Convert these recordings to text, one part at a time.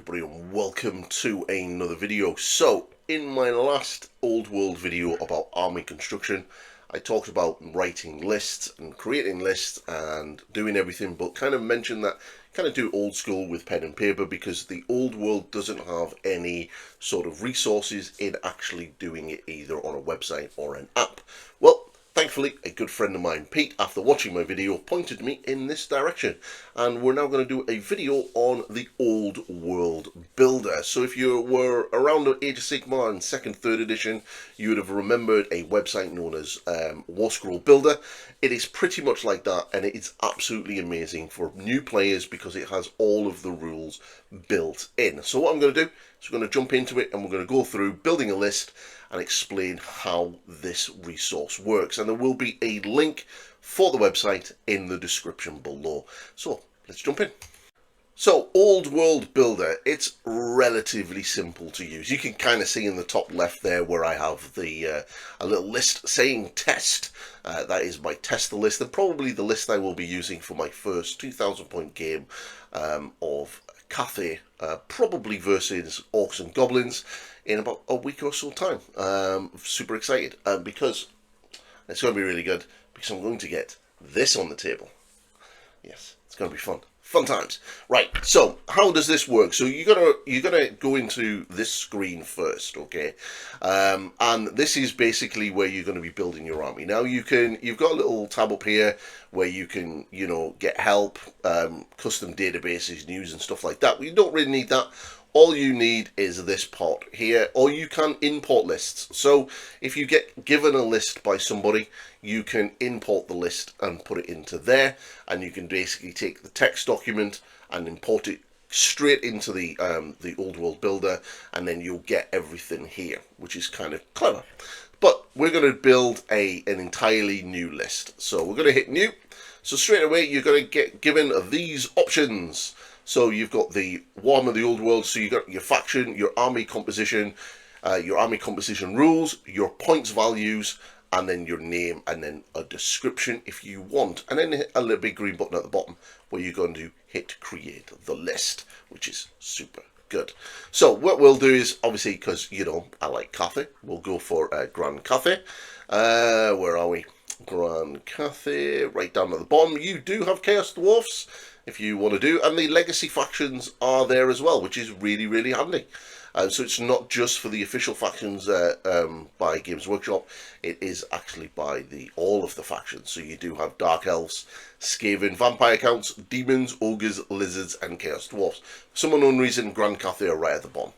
everybody, and welcome to another video. So in my last old world video about army construction, I talked about writing lists and creating lists and doing everything, but kind of mentioned that kind of do old school with pen and paper because the old world doesn't have any sort of resources in actually doing it either on a website or an app. Well, thankfully, a good friend of mine, Pete, after watching my video, pointed me in this direction. And we're now going to do a video on the Old World Builder. So if you were around the Age of Sigmar in 2nd, 3rd edition, you would have remembered a website known as War Scroll Builder. It is pretty much like that, and it is absolutely amazing for new players because it has all of the rules built in. So what I'm going to do is we're going to jump into it and we're going to go through building a list and explain how this resource works. And there will be a link for the website in the description below. So let's jump in. So Old World Builder, it's relatively simple to use. You can kind of see in the top left there where I have the a little list saying test. That is my tester list, and probably the list I will be using for my first 2,000 point game of Cathay, probably versus Orcs and Goblins in about a week or so time. Super excited because it's going to be really good because I'm going to get this on the table. Yes, it's going to be fun. Fun times. Right, so how does this work? So you're gonna go into this screen first, okay? And this is basically where you're going to be building your army. Now you've got a little tab up here where you can, get help, custom databases, news and stuff like that. We don't really need that. All you need is this pot here, or you can import lists. So if you get given a list by somebody, you can import the list and put it into there, and you can basically take the text document and import it straight into the Old World Builder, and then you'll get everything here, which is kind of clever. But we're going to build an entirely new list. So we're going to hit new. So straight away you're going to get given these options. So you've got the Warhammer, the Old World, so you've got your faction, your army composition rules, your points values, and then your name, and then a description if you want. And then hit a little big green button at the bottom where you're going to hit create the list, which is super good. So what we'll do is, obviously, because, I like Cathay, we'll go for Grand Cathay. Where are we? Grand Cathay, right down at the bottom. You do have Chaos Dwarfs if you want to do, and the legacy factions are there as well, which is really, really handy. So it's not just for the official factions by Games Workshop, it is actually by all of the factions. So you do have Dark Elves, Skaven, Vampire Counts, Demons, Ogres, Lizards, and Chaos Dwarfs. For some unknown reason, Grand Cathay are right at the bottom.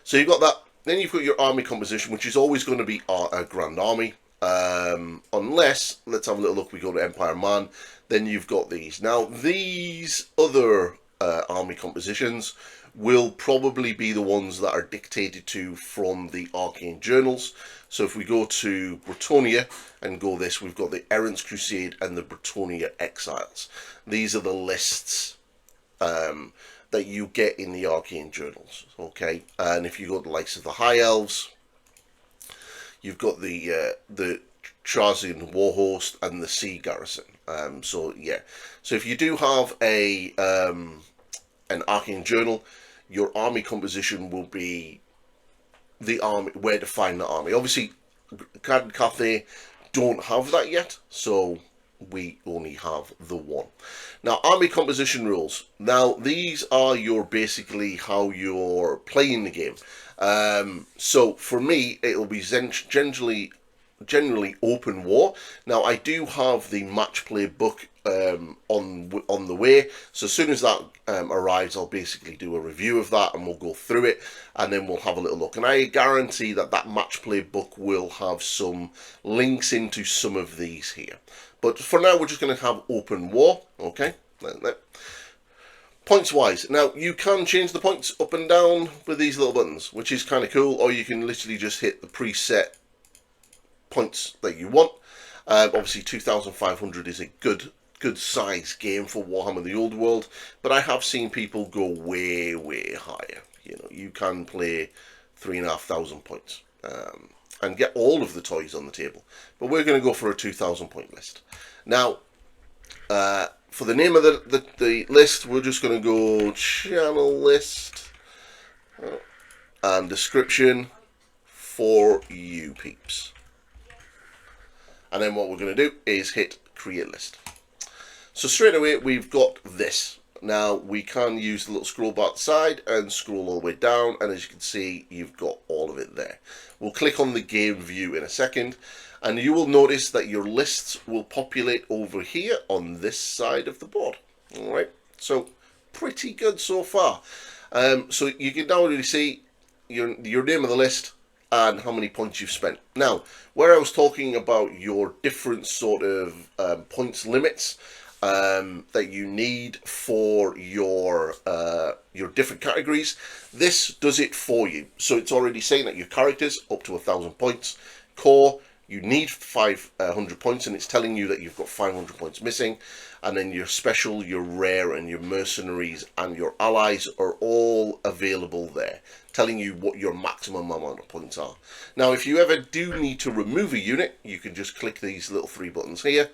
So you've got that. Then you've got your army composition, which is always going to be a Grand Army. Unless, let's have a little look, we go to Empire Man, then you've got these. Now, these other army compositions will probably be the ones that are dictated to from the Arcane Journals. So if we go to Bretonnia and go this, we've got the Errant's Crusade and the Bretonnia Exiles. These are the lists that you get in the Arcane Journals, okay? And if you go to the likes of the High Elves, you've got the Trazian Warhost and the Sea Garrison. So if you do have an Arcane Journal, your army composition will be the army, where to find the army. Obviously, Cathay don't have that yet, so we only have the one. Now, army composition rules. Now, these are basically how you're playing the game. So for me, it'll be generally open war. Now, I do have the match play book on the way, so as soon as that arrives, I'll basically do a review of that and we'll go through it and then we'll have a little look, and I guarantee that match play book will have some links into some of these here. But for now, we're just going to have open war, okay? Points wise, now you can change the points up and down with these little buttons, which is kind of cool, or you can literally just hit the preset points that you want. Obviously 2,500 is a good size game for Warhammer the Old World, but I have seen people go way higher. You can play 3,500 points and get all of the toys on the table, but we're going to go for a 2,000 point list. Now for the name of the list, we're just going to go channel list and description for you peeps. And then what we're going to do is hit create list. So straight away we've got this. Now we can use the little scroll bar side and scroll all the way down, and as you can see, you've got all of it there. We'll click on the game view in a second, and you will notice that your lists will populate over here on this side of the board. Alright, so pretty good so far. So you can now really see your name of the list and how many points you've spent. Now, where I was talking about your different sort of points limits that you need for your different categories, this does it for you. So it's already saying that your characters up to 1,000 points, core you need 500 points, and it's telling you that you've got 500 points missing, and then your special, your rare, and your mercenaries and your allies are all available there, telling you what your maximum amount of points are. Now if you ever do need to remove a unit, you can just click these little 3 buttons here,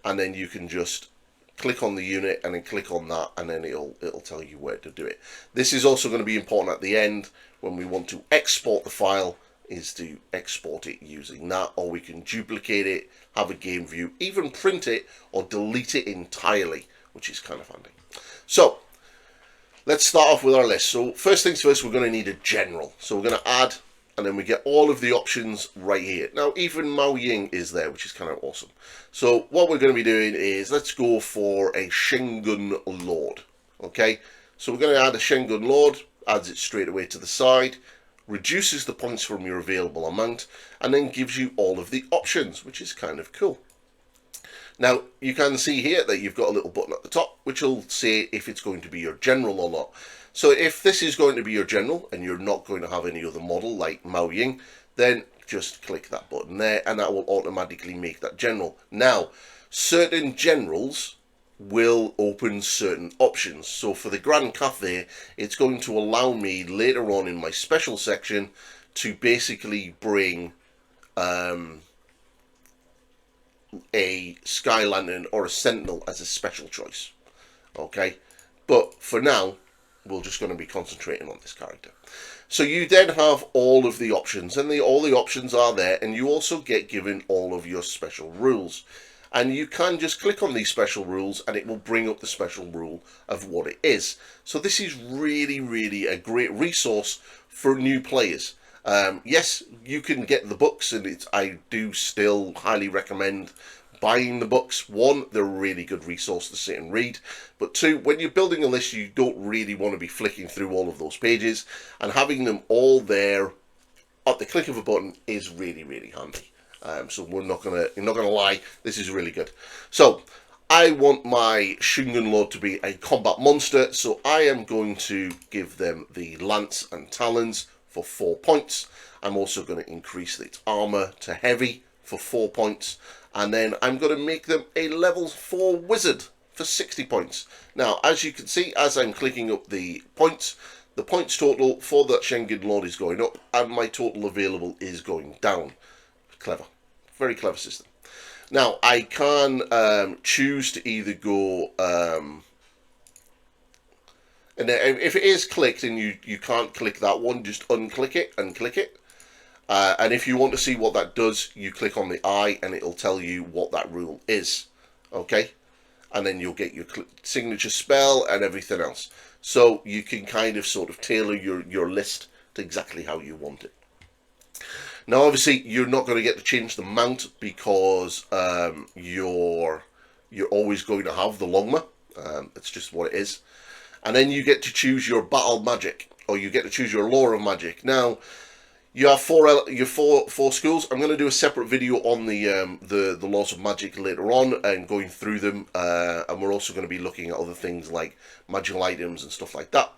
and then you can just click on the unit and then click on that, and then it'll tell you where to do it. This is also going to be important at the end when we want to export the file, is to export it using that, or we can duplicate it, have a game view, even print it or delete it entirely, which is kind of handy. So let's start off with our list. So first things first, we're going to need a general. So we're going to add, and then we get all of the options right here. Now even Mao Ying is there, which is kind of awesome. So what we're going to be doing is, let's go for a Shengun Lord. Okay, so we're going to add a Shengun Lord, adds it straight away to the side, reduces the points from your available amount, and then gives you all of the options, which is kind of cool. Now you can see here that you've got a little button at the top which will say if it's going to be your general or not. So if this is going to be your general and you're not going to have any other model like Mao Ying, then just click that button there and that will automatically make that general. Now certain generals will open certain options. So for the Grand Cathay, it's going to allow me later on in my special section to basically bring a Sky Lantern or a Sentinel as a special choice. Okay, but for now we're just going to be concentrating on this character. So you then have all of the options, and all the options are there, and you also get given all of your special rules. And you can just click on these special rules and it will bring up the special rule of what it is. So this is really a great resource for new players. Yes, you can get the books, and I do still highly recommend buying the books. One, they're a really good resource to sit and read, but two, when you're building a list, you don't really want to be flicking through all of those pages, and having them all there at the click of a button is really handy. So you're not gonna lie, this is really good. So I want my Shengun Lord to be a combat monster, so I am going to give them the lance and talons for 4 points. I'm also going to increase its armor to heavy for 4 points, and then I'm going to make them a level 4 wizard for 60 points. Now as you can see, as I'm clicking up the points total for that Shengun Lord is going up, and my total available is going down. Clever, very clever system. Now I can choose to either go, and if it is clicked and you can't click that one, just unclick it and click it. And if you want to see what that does, you click on the eye and it'll tell you what that rule is. Okay, and then you'll get your signature spell and everything else. So you can kind of sort of tailor your list to exactly how you want it. Now obviously you're not going to get to change the mount because you're always going to have the Longma. It's just what it is. And then you get to choose your battle magic, or you get to choose your lore of magic. Now you have four schools. I'm going to do a separate video on the laws of magic later on and going through them. And we're also going to be looking at other things like magical items and stuff like that.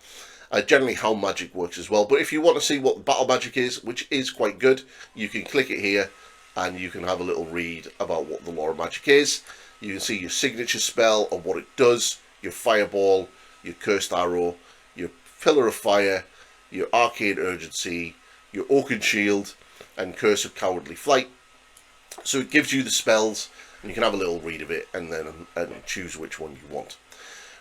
Generally how magic works as well. But if you want to see what battle magic is, which is quite good, you can click it here and you can have a little read about what the lore of magic is. You can see your signature spell and what it does, your fireball, your cursed arrow, your pillar of fire, your arcane urgency, your oaken shield, and curse of cowardly flight. So it gives you the spells and you can have a little read of it and then choose which one you want.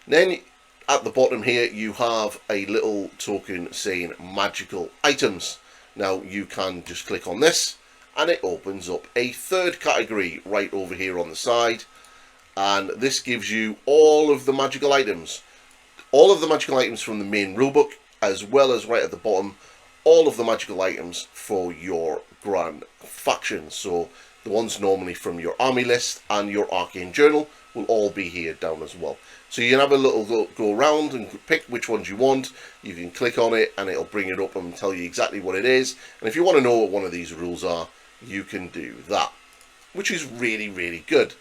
Then at the bottom here you have a little token saying magical items. Now you can just click on this and it opens up a third category right over here on the side, and this gives you all of the magical items. All of the magical items from the main rulebook, as well as right at the bottom, all of the magical items for your grand faction. So the ones normally from your army list and your arcane journal will all be here down as well. So you can have a little go around and pick which ones you want. You can click on it and it'll bring it up and tell you exactly what it is. And if you want to know what one of these rules are, you can do that, which is really, really good.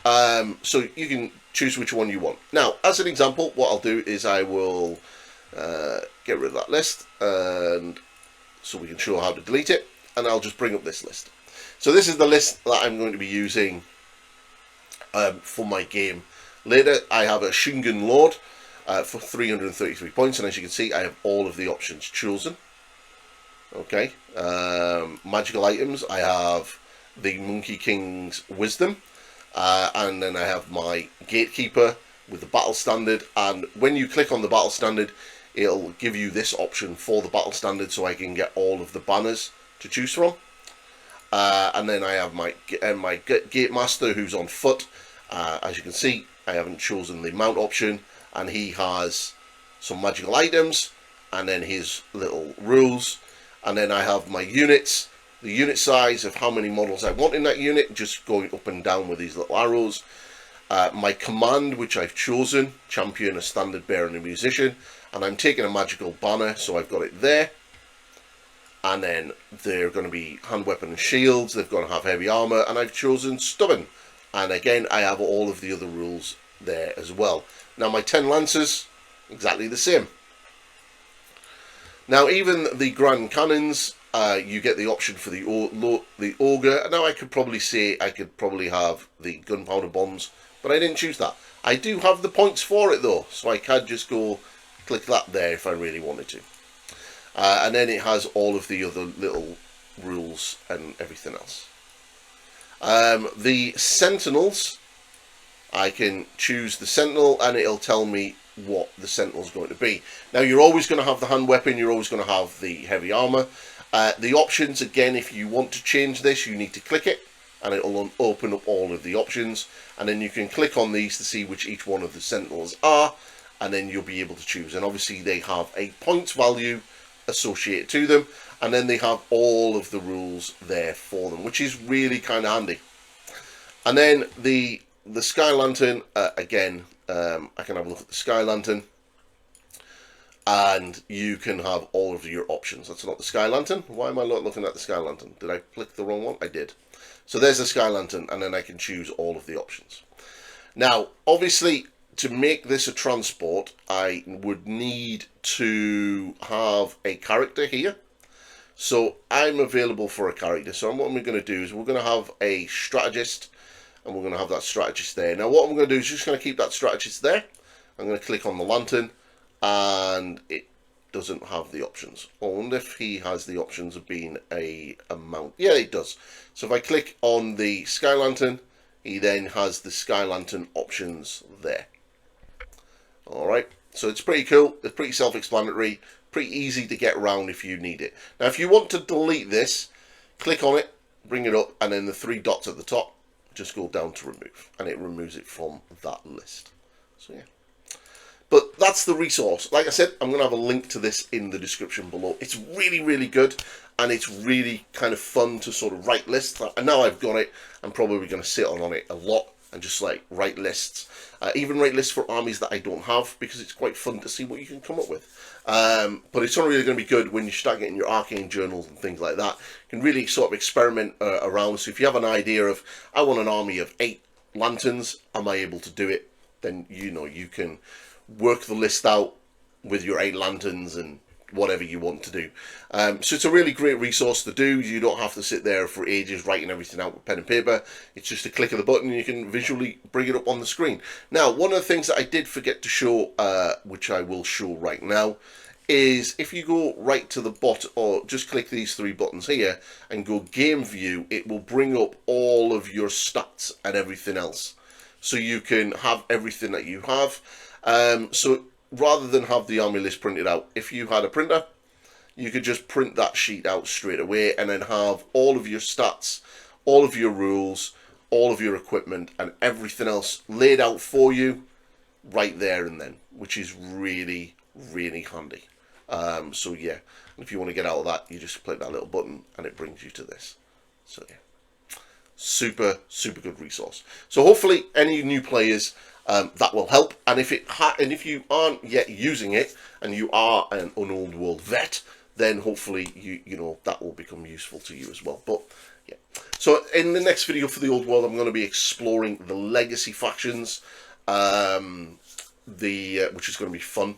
So you can choose which one you want. Now, as an example, what I'll do is I will get rid of that list, and so we can show how to delete it, and I'll just bring up this list. So this is the list that I'm going to be using for my game later. I have a Shingen Lord for 333 points, and as you can see, I have all of the options chosen. Okay, magical items, I have the Monkey King's Wisdom, and then I have my Gatekeeper with the battle standard, and when you click on the battle standard, it'll give you this option for the battle standard, so I can get all of the banners to choose from. And then I have my Gate Master, who's on foot. As you can see, I haven't chosen the mount option, and he has some magical items, and then his little rules. And then I have my units, the unit size of how many models I want in that unit, just going up and down with these little arrows. My command, which I've chosen, champion, a standard bearer, and a musician, and I'm taking a magical banner, so I've got it there. And then they're going to be hand weapon and shields, they're going to have heavy armor, and I've chosen stubborn. And again, I have all of the other rules there as well. Now my 10 lancers, exactly the same. Now even the grand cannons, you get the option for the ogre. Now I could probably say I could probably have the gunpowder bombs, but I didn't choose that. I do have the points for it though, so I can just go click that there if I really wanted to. And then it has all of the other little rules and everything else. The sentinels, I can choose the sentinel and it'll tell me what the sentinel is going to be. Now you're always going to have the hand weapon, you're always going to have the heavy armor. The options, again, if you want to change this, you need to click it and it'll open up all of the options, and then you can click on these to see which each one of the sentinels are, and then you'll be able to choose. And obviously they have a points value associated to them, and then they have all of the rules there for them, which is really kind of handy. And then the Sky Lantern, again, I can have a look at the Sky Lantern, and you can have all of your options. That's not the Sky Lantern. Why am I not looking at the Sky Lantern? Did I click the wrong one? I did. So there's the Sky Lantern, and then I can choose all of the options. Now, obviously, to make this a transport, I would need to have a character here. So I'm available for a character. So what we're going to do is we're going to have a strategist, and we're going to have that strategist there. Now what I'm going to do is just going to keep that strategist there. I'm going to click on the lantern, and it doesn't have the options. I wonder if he has the options of being a mount. Yeah, it does. So if I click on the Sky Lantern, he then has the Sky Lantern options there. Alright, so it's pretty cool, it's pretty self-explanatory, pretty easy to get around if you need it. Now if you want to delete this, click on it, bring it up, and then the 3 dots at the top, just go down to remove, and it removes it from that list. So yeah. But that's the resource. Like I said, I'm going to have a link to this in the description below. It's really, really good, and it's really kind of fun to sort of write lists. And now I've got it, I'm probably going to sit on it a lot and just like write lists. Even write lists for armies that I don't have, because it's quite fun to see what you can come up with. But it's not really going to be good when you start getting your arcane journals and things like that. You can really sort of experiment around. So if you have an idea of, I want an army of 8 lanterns, am I able to do it? Then you know you can work the list out with your 8 lanterns and whatever you want to do. So it's a really great resource to do. You don't have to sit there for ages writing everything out with pen and paper. It's just a click of the button and you can visually bring it up on the screen. Now, one of the things that I did forget to show, which I will show right now, is if you go right to the bottom, or just click these three buttons here and go game view, it will bring up all of your stats and everything else. So you can have everything that you have. So rather than have the army list printed out, if you had a printer, you could just print that sheet out straight away and then have all of your stats, all of your rules, all of your equipment and everything else laid out for you right there and then, which is really, really handy. So yeah, if you want to get out of that, you just click that little button and it brings you to this. So yeah, super good resource. So hopefully any new players, that will help. And if you aren't yet using it and you are an old world vet, then hopefully you know that will become useful to you as well. But yeah, so in the next video for the old world, I'm going to be exploring the legacy factions, which is going to be fun.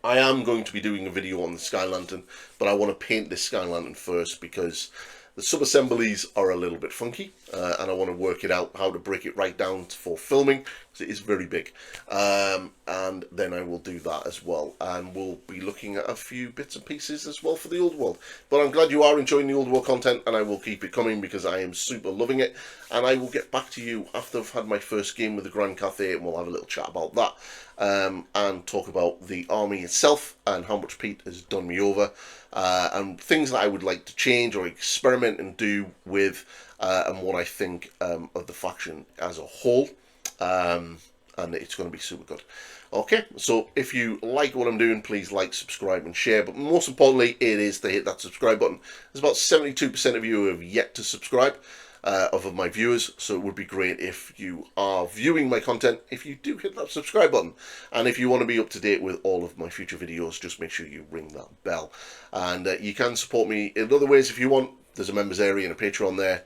I am going to be doing a video on the Sky Lantern, but I want to paint this Sky Lantern first because the sub-assemblies are a little bit funky, and I want to work it out how to break it right down for filming, because it is very big. And then I will do that as well, and we'll be looking at a few bits and pieces as well for the old world. But I'm glad you are enjoying the old world content, and I will keep it coming because I am super loving it. And I will get back to you after I've had my first game with the Grand Cathay, and we'll have a little chat about that. And talk about the army itself and how much Pete has done me over, and things that I would like to change or experiment and do with, and what I think of the faction as a whole. And it's going to be super good. Okay, so if you like what I'm doing, please like, subscribe and share, but most importantly it is to hit that subscribe button. There's about 72% of you who have yet to subscribe, of my viewers, so it would be great if you are viewing my content, if you do hit that subscribe button. And if you want to be up to date with all of my future videos, just make sure you ring that bell. And you can support me in other ways if you want. There's a members area and a Patreon there.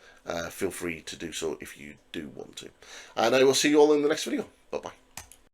Feel free to do so if you do want to. And I will see you all in the next video. Bye bye.